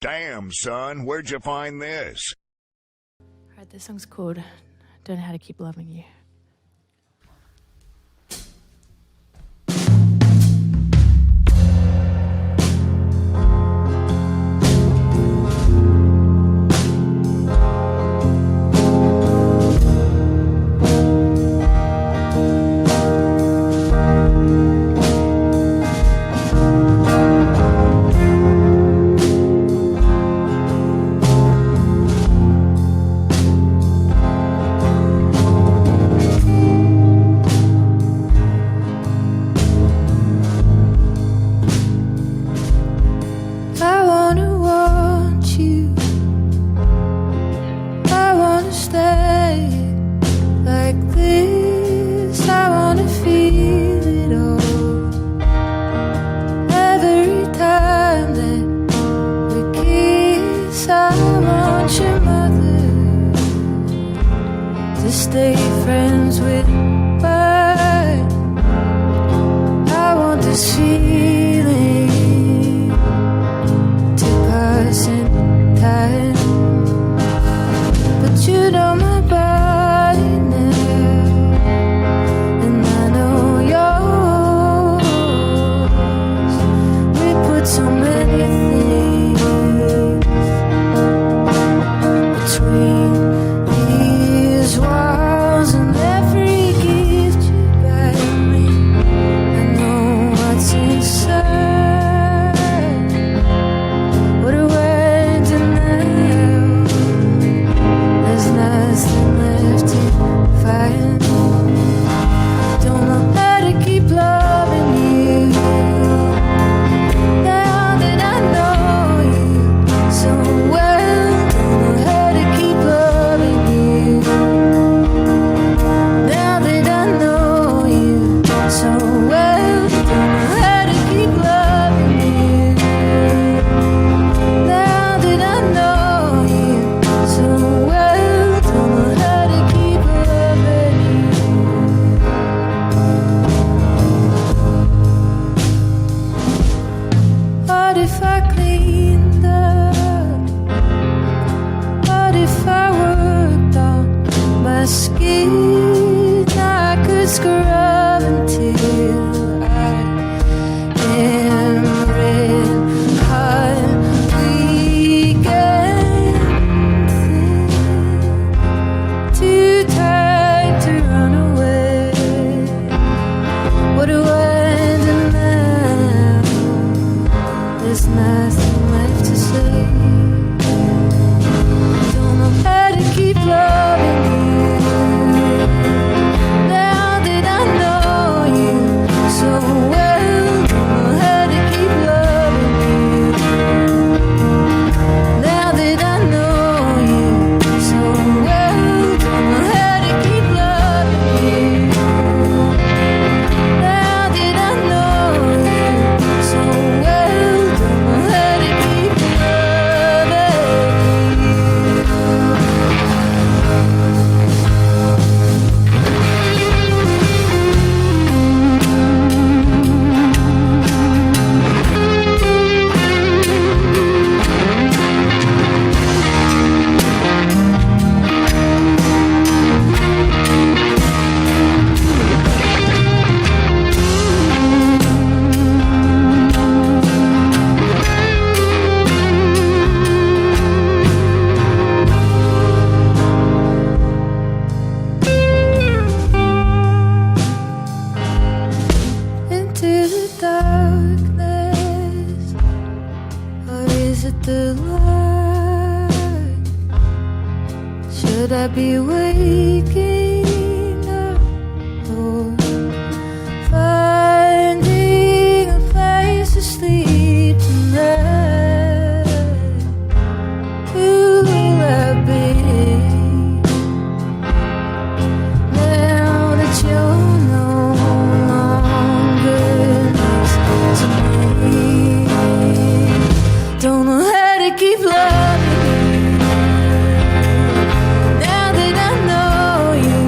Damn, son, where'd you find this? Alright, this song's called Don't Know How to Keep Loving You. Stay friends with, but I want this feeling to pass in time. But you know my body now, and I know yours. We put so many things between these walls, and every gift you buy me, I know what's inside. What a way to now, there's nothing left to find. Don't know how to keep loving you now that I know you so well. Don't know how to keep loving you now that I know you so well. Don't know how to keep loving you now that I know you so well. Don't know how to keep loving you. What if I cleaned up? What if I worked on my skin? I could scrub until I am red hot. We get too tired to run away. What do I do now? There's nothing left to say. Don't know how to keep loving you now that I know you so well. Don't know how to keep loving you now that I know you so well. Don't know how to keep loving you now that I know you so well. Don't know how to keep loving you. Into the darkness, or is it the light? Should I be waking up or finding a place to sleep tonight? Who will I be now that you're no longer next to me? Don't know how to keep loving you now that I know you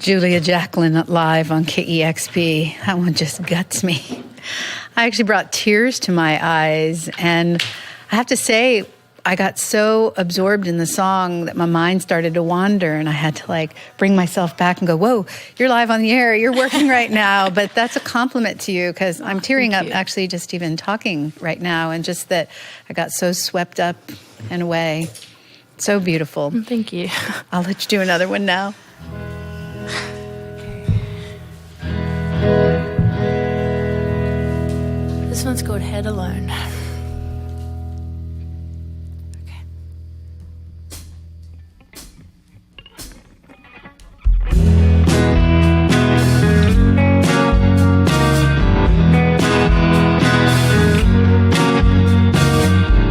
Julia Jacklin live on KEXP. That one just guts me. I actually brought tears to my eyes, and I have to say, I got so absorbed in the song that my mind started to wander, and I had to like bring myself back and go, whoa, you're live on the air, you're working right now. But that's a compliment to you, because I'm tearing up actually just even talking right now, and just that I got so swept up and away. So beautiful. Thank you. I'll let you do another one now. This one's called Head Alone.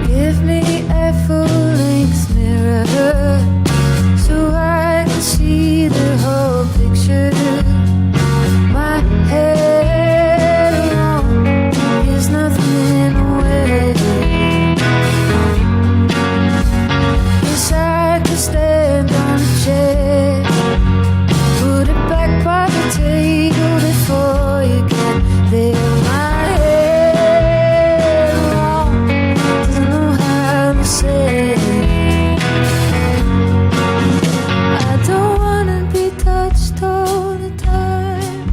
Give me a full-length mirror so I can see the whole picture. My head alone is nothing in a way. Yes, I could stand on a chair, put it back by the table before you get there. My head alone doesn't know how to say. I don't wanna be touched all the time.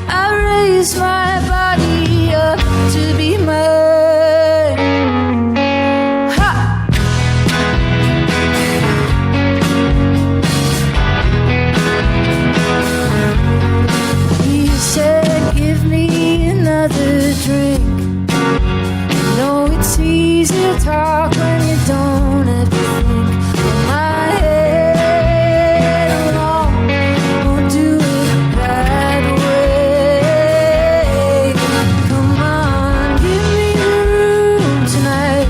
I raise my body up to be mine. Ha! He said, give me another drink. No, it's easy to talk when you don't have to think. But my head alone won't do it that way. Come on, give me the room tonight.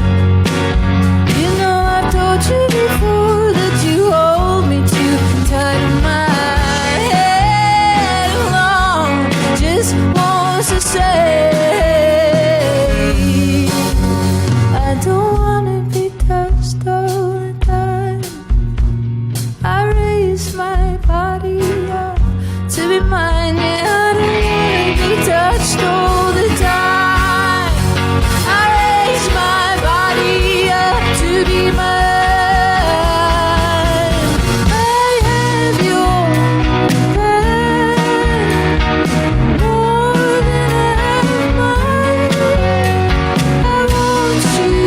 You know I've told you before that you hold me too tight. My head alone just wants to say, I don't wanna be touched all the time. I raise my body up to be mine. Yeah, I don't wanna be touched all the time. I raise my body up to be mine. I have your back more than I have mine. I want you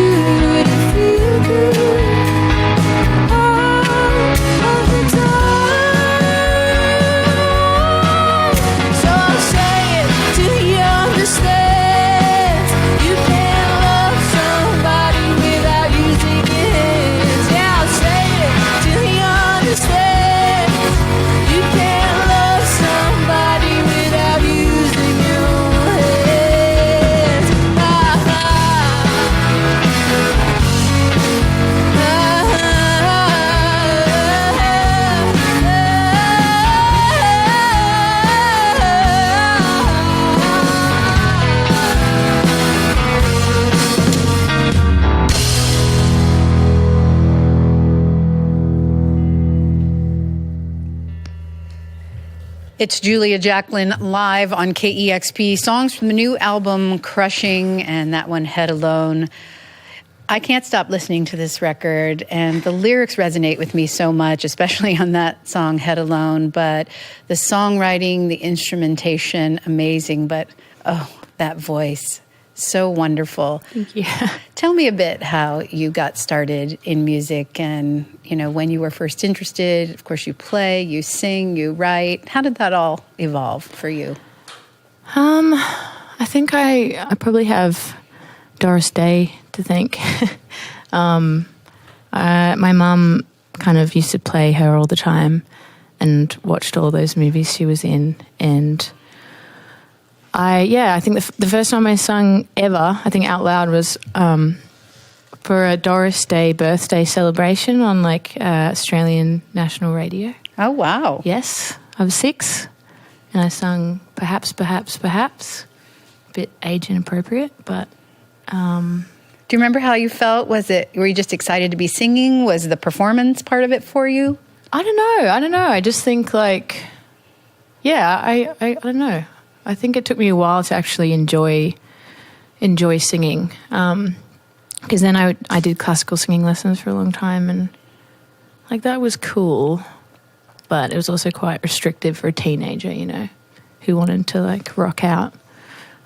to feel good all of the time. So I'll say it till you understand. You can't love somebody without using your hands. Yeah, I'll say it till you understand. You can't love somebody without using your hands. It's Julia Jacklin live on KEXP. Songs from the new album, Crushing, and that one, Head Alone. I can't stop listening to this record, and the lyrics resonate with me so much, especially on that song, Head Alone. But the songwriting, the instrumentation, amazing. But, oh, that voice, so wonderful. Thank you. Tell me a bit how you got started in music and, you know, when you were first interested. Of course, you play, you sing, you write. How did that all evolve for you? I think I probably have Doris Day to thank. My mum kind of used to play her all the time and watched all those movies she was in. And I think the first time I sung ever, I think out loud, was for a Doris Day birthday celebration on Australian National Radio. Oh, wow. Yes, I was 6 and I sung Perhaps, Perhaps, Perhaps. A bit age inappropriate, but... Do you remember how you felt? Were you just excited to be singing? Was the performance part of it for you? I don't know. I just think I don't know. I think it took me a while to actually enjoy singing, because then I did classical singing lessons for a long time, and like that was cool, but it was also quite restrictive for a teenager, who wanted to like rock out.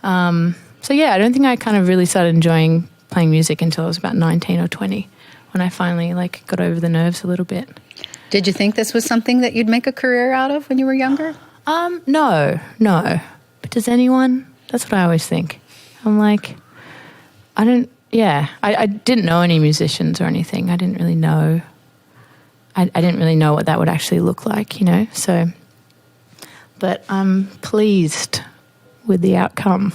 So yeah, I don't think I kind of really started enjoying playing music until I was about 19 or 20, when I finally like got over the nerves a little bit. Did you think this was something that you'd make a career out of when you were younger? No. But does anyone? That's what I always think. I'm like, I didn't know any musicians or anything. I didn't really know. I didn't really know what that would actually look like, so. But I'm pleased with the outcome.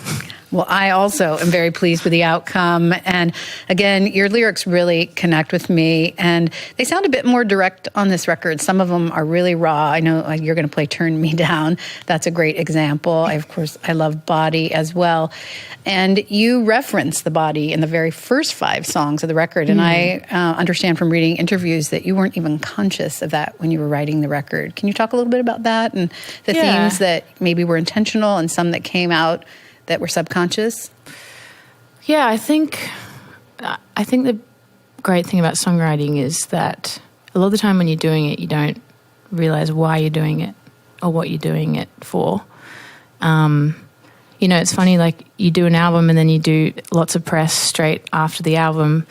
Well, I also am very pleased with the outcome. And again, your lyrics really connect with me, and they sound a bit more direct on this record. Some of them are really raw. I know you're going to play Turn Me Down. That's a great example. I love Body as well. And you reference the body in the very first 5 songs of the record. And I understand from reading interviews that you weren't even conscious of that when you were writing the record. Can you talk a little bit about that and the themes that maybe were intentional and some that came out that were subconscious? Yeah, I think the great thing about songwriting is that a lot of the time when you're doing it, you don't realize why you're doing it or what you're doing it for. It's funny, like you do an album and then you do lots of press straight after the album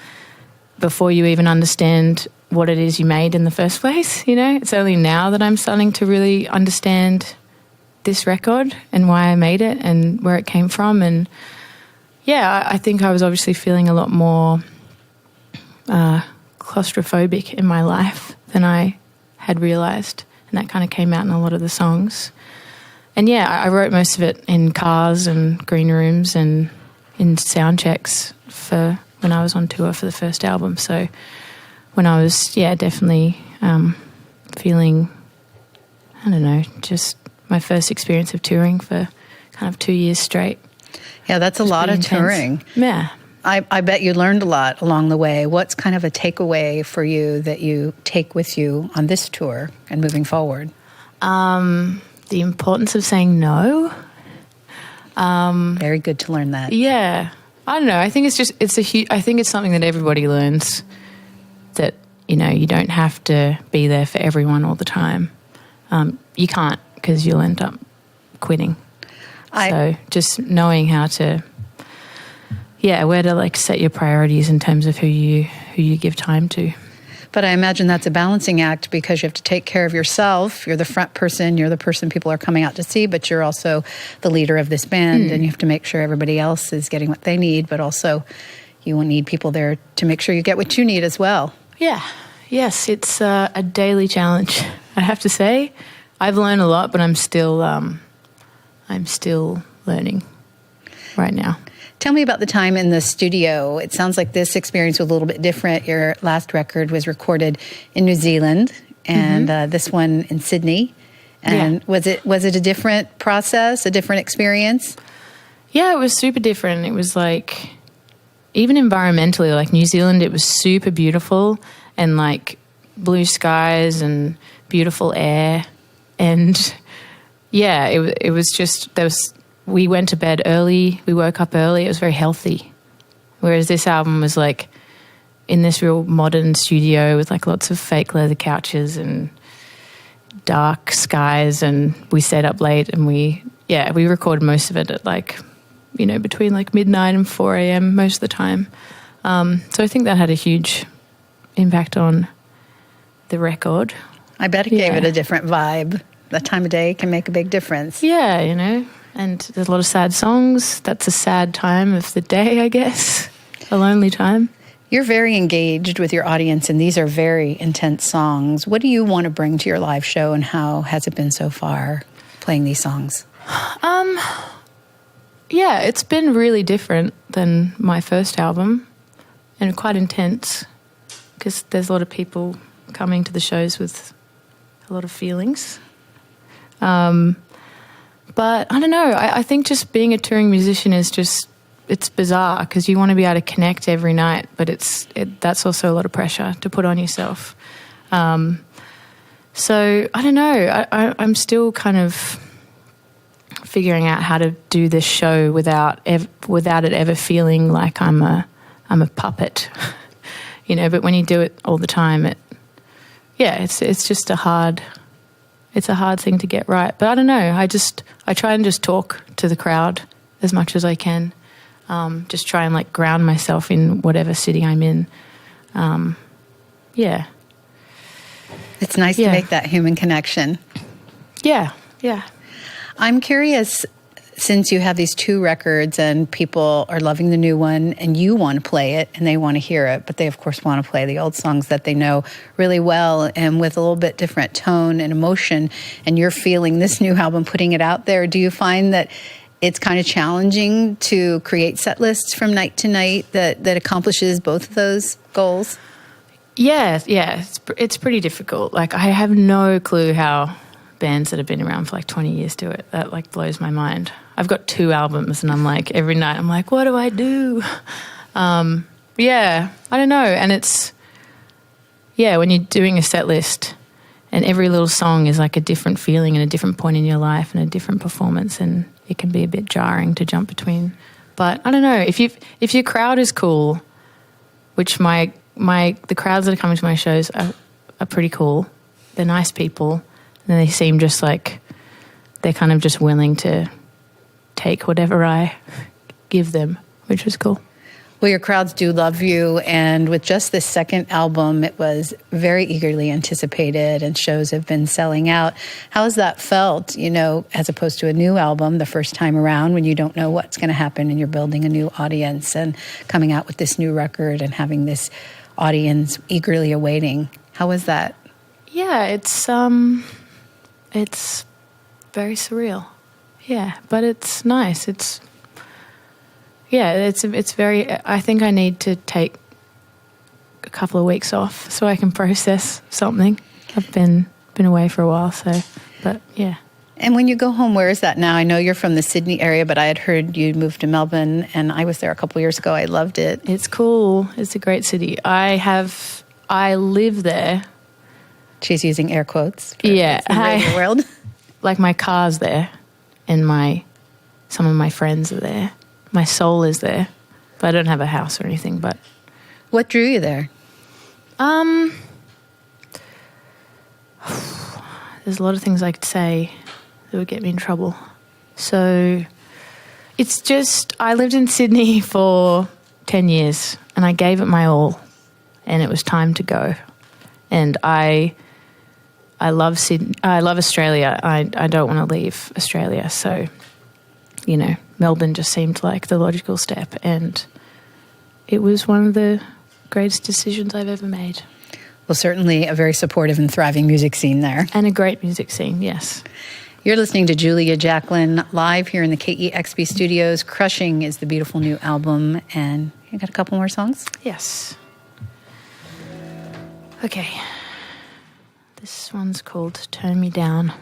before you even understand what it is you made in the first place. It's only now that I'm starting to really understand this record and why I made it and where it came from. And I think I was obviously feeling a lot more claustrophobic in my life than I had realized, and that kind of came out in a lot of the songs. And I wrote most of it in cars and green rooms and in sound checks for when I was on tour for the first album. So when I was definitely feeling, I don't know, just my first experience of touring for kind of 2 years straight. Yeah, that's a lot of intense. touring. Yeah. I bet you learned a lot along the way. What's kind of a takeaway for you that you take with you on this tour and moving forward? The importance of saying no. Very good to learn that. Yeah. I don't know. I think I think it's something that everybody learns, that, you don't have to be there for everyone all the time. You can't, because you'll end up quitting. So just knowing how to, where to like set your priorities in terms of who you give time to. But I imagine that's a balancing act, because you have to take care of yourself. You're the front person. You're the person people are coming out to see, but you're also the leader of this band, and you have to make sure everybody else is getting what they need, but also you will need people there to make sure you get what you need as well. Yeah. Yes, it's a daily challenge, I have to say. I've learned a lot, but I'm still learning right now. Tell me about the time in the studio. It sounds like this experience was a little bit different. Your last record was recorded in New Zealand, and this one in Sydney. And was it a different process, a different experience? Yeah, it was super different. It was like, even environmentally, like New Zealand, it was super beautiful and like blue skies and beautiful air. And it was just, we went to bed early, we woke up early, it was very healthy. Whereas this album was like in this real modern studio with like lots of fake leather couches and dark skies, and we stayed up late, and we recorded most of it at like, between like midnight and 4 a.m. most of the time. So I think that had a huge impact on the record. I bet it gave it a different vibe. That time of day can make a big difference. Yeah, and there's a lot of sad songs. That's a sad time of the day, I guess. A lonely time. You're very engaged with your audience, and these are very intense songs. What do you want to bring to your live show, and how has it been so far playing these songs? Yeah, it's been really different than my first album, and quite intense, because there's a lot of people coming to the shows with a lot of feelings. But I don't know, I think just being a touring musician is just, it's bizarre, because you want to be able to connect every night, but that's also a lot of pressure to put on yourself. So I don't know, I'm still kind of figuring out how to do this show without it ever feeling like I'm a puppet, But when you do it all the time, it's just a hard thing to get right. But I don't know. I try and just talk to the crowd as much as I can. Just try and like ground myself in whatever city I'm in. Yeah. It's nice to make that human connection. Yeah. I'm curious, since you have these 2 records and people are loving the new one and you want to play it and they want to hear it, but they of course want to play the old songs that they know really well and with a little bit different tone and emotion, and you're feeling this new album, putting it out there, do you find that it's kind of challenging to create set lists from night to night that accomplishes both of those goals? Yeah, it's pretty difficult. Like, I have no clue how bands that have been around for like 20 years do it. That like blows my mind. I've got 2 albums and I'm like, every night I'm like, what do I do? I don't know. And it's, when you're doing a set list and every little song is like a different feeling and a different point in your life and a different performance, and it can be a bit jarring to jump between. But I don't know, if your crowd is cool, which the crowds that are coming to my shows are pretty cool. They're nice people. And they seem just like they're kind of just willing to take whatever I give them, which is cool. Well, your crowds do love you, and with just this second album, it was very eagerly anticipated, and shows have been selling out. How has that felt, as opposed to a new album the first time around, when you don't know what's going to happen and you're building a new audience and coming out with this new record and having this audience eagerly awaiting? How was that? Yeah, it's very surreal. Yeah, but it's nice. It's very, I think I need to take a couple of weeks off so I can process something. I've been away for a while, but yeah. And when you go home, where is that now? I know you're from the Sydney area, but I had heard you moved to Melbourne, and I was there a couple of years ago. I loved it. It's cool. It's a great city. I live there. She's using air quotes. For yeah. the radio world. Like, my car's there, and some of my friends are there. My soul is there, but I don't have a house or anything. But what drew you there? There's a lot of things I could say that would get me in trouble. So it's just, I lived in Sydney for 10 years and I gave it my all, and it was time to go. And I love Sydney. I love Australia. I don't want to leave Australia. So, Melbourne just seemed like the logical step, and it was one of the greatest decisions I've ever made. Well, certainly a very supportive and thriving music scene there. And a great music scene, yes. You're listening to Julia Jacklin live here in the KEXP studios. Crushing is the beautiful new album, and you got a couple more songs? Yes. Okay. This one's called Turn Me Down.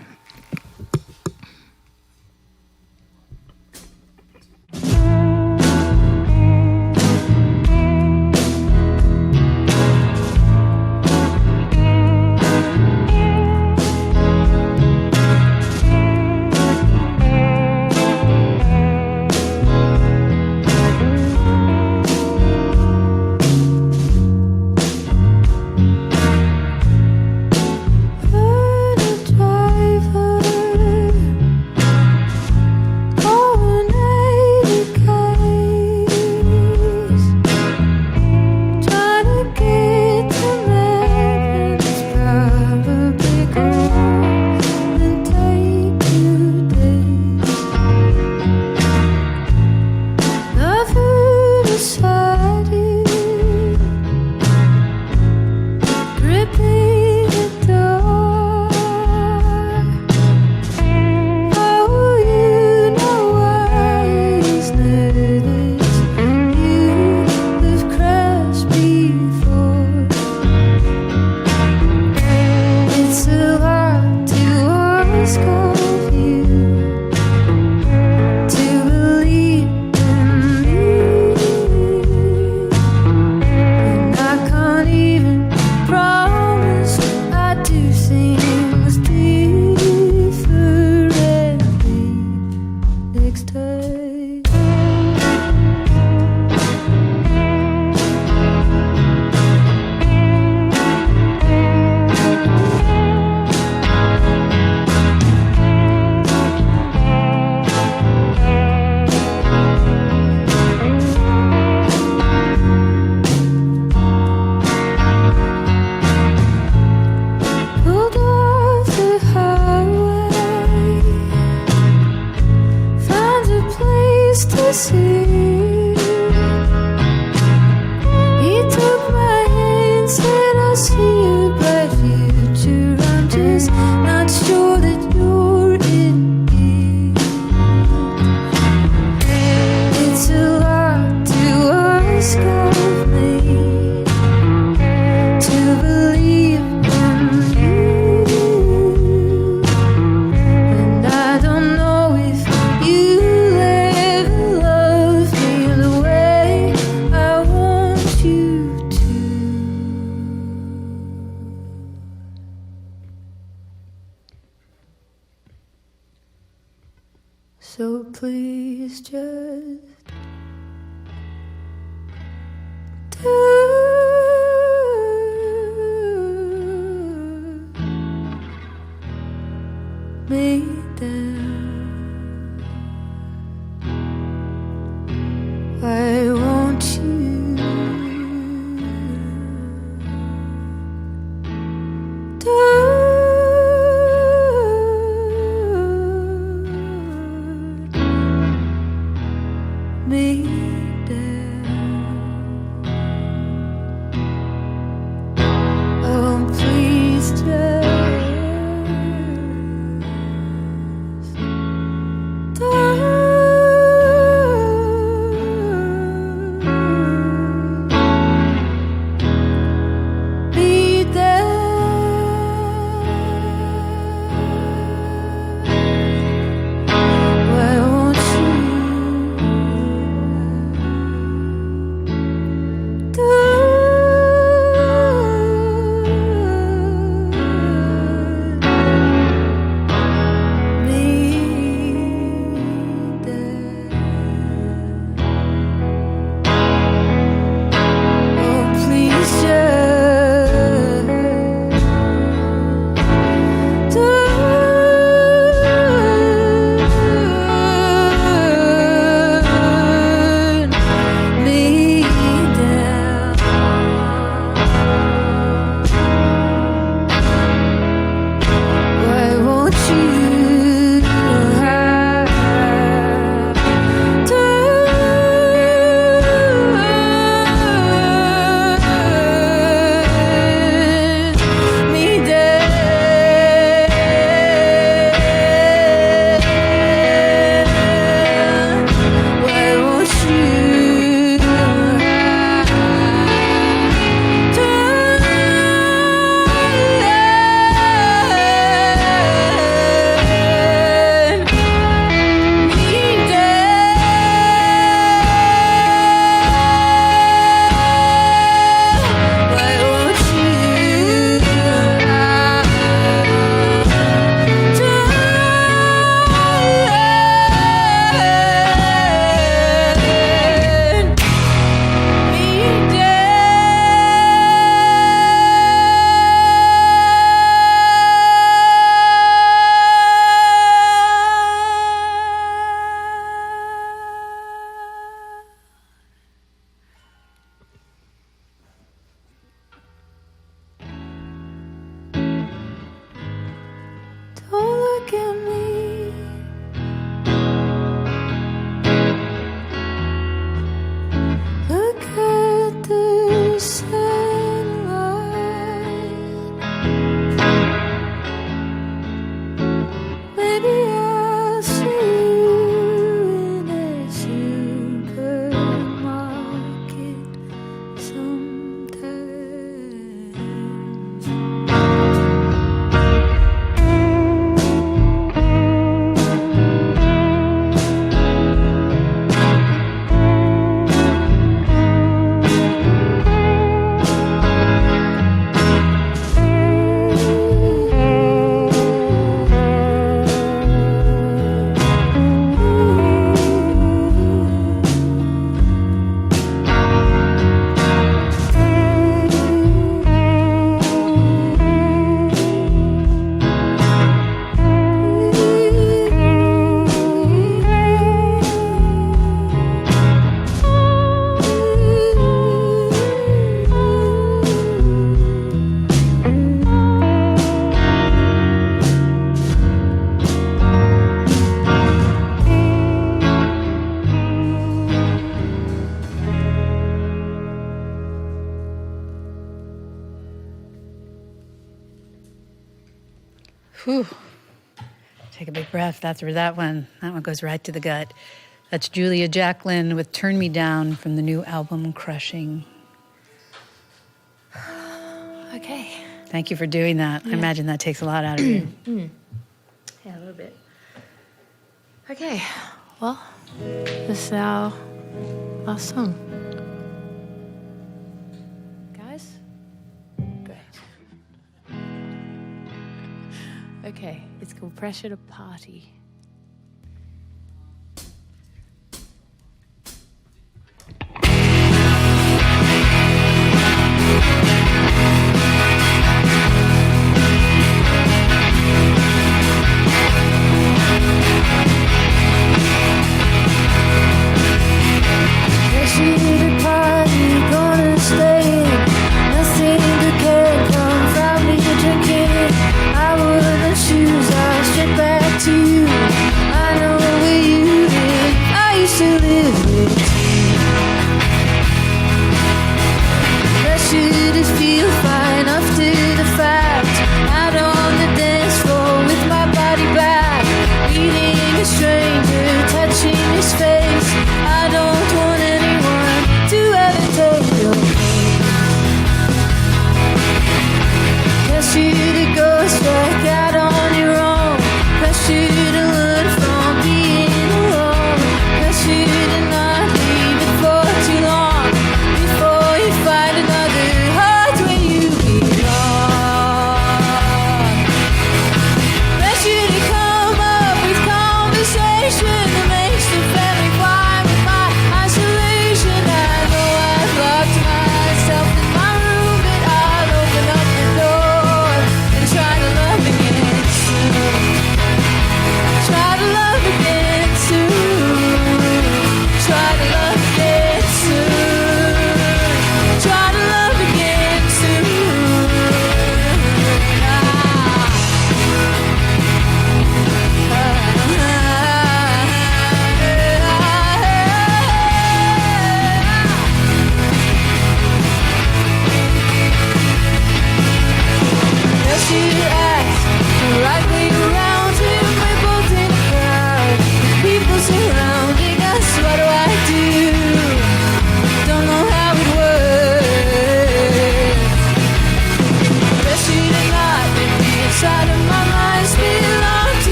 Drive please just me down. Why won't you turn me down? Oh, please just Whew. Take a big breath after that one. That one goes right to the gut. That's Julia Jacklin with Turn Me Down from the new album Crushing. Okay. Thank you for doing that. I Yeah. imagine that takes a lot out of you. Yeah, a little bit. Okay. Well, this is our last song. Guys? Great. Okay, it's called Pressure to Party.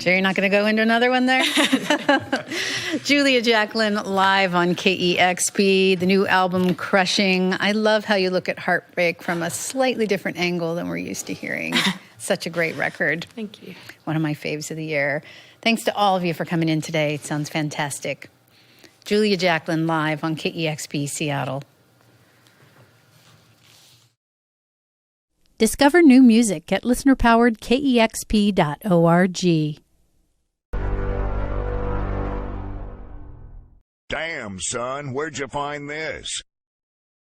Sure you're not going to go into another one there? Julia Jacklin live on KEXP, the new album Crushing. I love how you look at heartbreak from a slightly different angle than we're used to hearing. Such a great record. Thank you. One of my faves of the year. Thanks to all of you for coming in today. It sounds fantastic. Julia Jacklin live on KEXP Seattle. Discover new music at listener-powered KEXP.org. Damn, son, where'd you find this?